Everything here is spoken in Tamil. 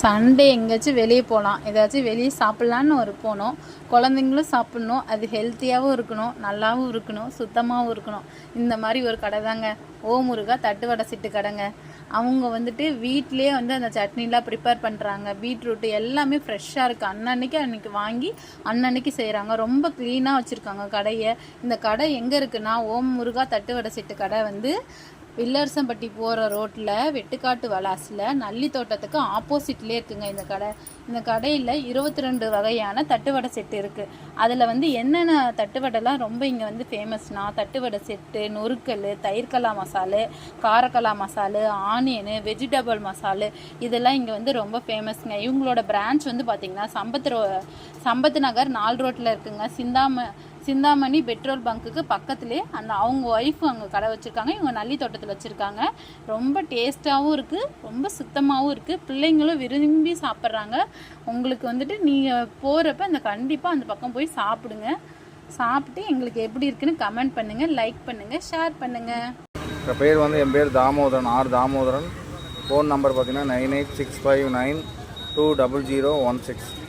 சண்டே எங்கேயாச்சும் வெளியே போகலாம், ஏதாச்சும் வெளியே சாப்பிட்லான்னு போனோம். குழந்தைங்களும் சாப்பிட்ணும், அது ஹெல்த்தியாகவும் இருக்கணும், நல்லாவும் இருக்கணும், சுத்தமாகவும் இருக்கணும். இந்த மாதிரி ஒரு கடை தாங்க ஓ முருகா தட்டுவடை சிட்டு கடைங்க. அவங்க வீட்டிலே அந்த சட்னிலாம் ப்ரிப்பேர் பண்ணுறாங்க. பீட்ரூட்டு எல்லாமே ஃப்ரெஷ்ஷாக இருக்குது. அன்னைக்கு வாங்கி அன்னன்னைக்கு செய்கிறாங்க. ரொம்ப க்ளீனாக வச்சுருக்காங்க கடையை. இந்த கடை எங்கே இருக்குன்னா ஓம் முருகா தட்டுவடை சிட்டு கடை வில்லரசம்பட்டி போகிற ரோட்டில் வெட்டுக்காட்டு வளாசில் நல்லி தோட்டத்துக்கு ஆப்போசிட்லேயே இருக்குங்க இந்த கடை. இந்த கடையில் 22 வகையான தட்டுவடை செட்டு இருக்குது. அதில் என்னென்ன தட்டுவடைலாம் ரொம்ப இங்கே ஃபேமஸ்னால் தட்டுவடை செட்டு, நொறுக்கல், தயிர்கலா மசாலு, காரக்கலா மசாலு, ஆனியனு, வெஜிடபிள் மசாலு, இதெல்லாம் இங்கே ரொம்ப ஃபேமஸ்ங்க. இவங்களோட பிரான்ச் பார்த்திங்கன்னா சம்பத் நகர் 4 ரோட்டில் இருக்குங்க. சிந்தாமணி பெட்ரோல் பங்க்குக்கு பக்கத்துலேயே அவங்க ஒய்ஃபு அங்கே கடை வச்சுருக்காங்க. இவங்க நல்லி தோட்டத்தில் வச்சுருக்காங்க. ரொம்ப டேஸ்ட்டாகவும் இருக்குது, ரொம்ப சுத்தமாகவும் இருக்குது. பிள்ளைங்களும் விரும்பி சாப்பிட்றாங்க. உங்களுக்கு நீங்கள் போகிறப்ப கண்டிப்பாக அந்த பக்கம் போய் சாப்பிடுங்க. சாப்பிட்டு எங்களுக்கு எப்படி இருக்குன்னு கமெண்ட் பண்ணுங்கள், லைக் பண்ணுங்கள், ஷேர் பண்ணுங்கள். என் பேர் என் பேர் தாமோதரன், தாமோதரன். ஃபோன் நம்பர் பார்த்தீங்கன்னா 9865920016.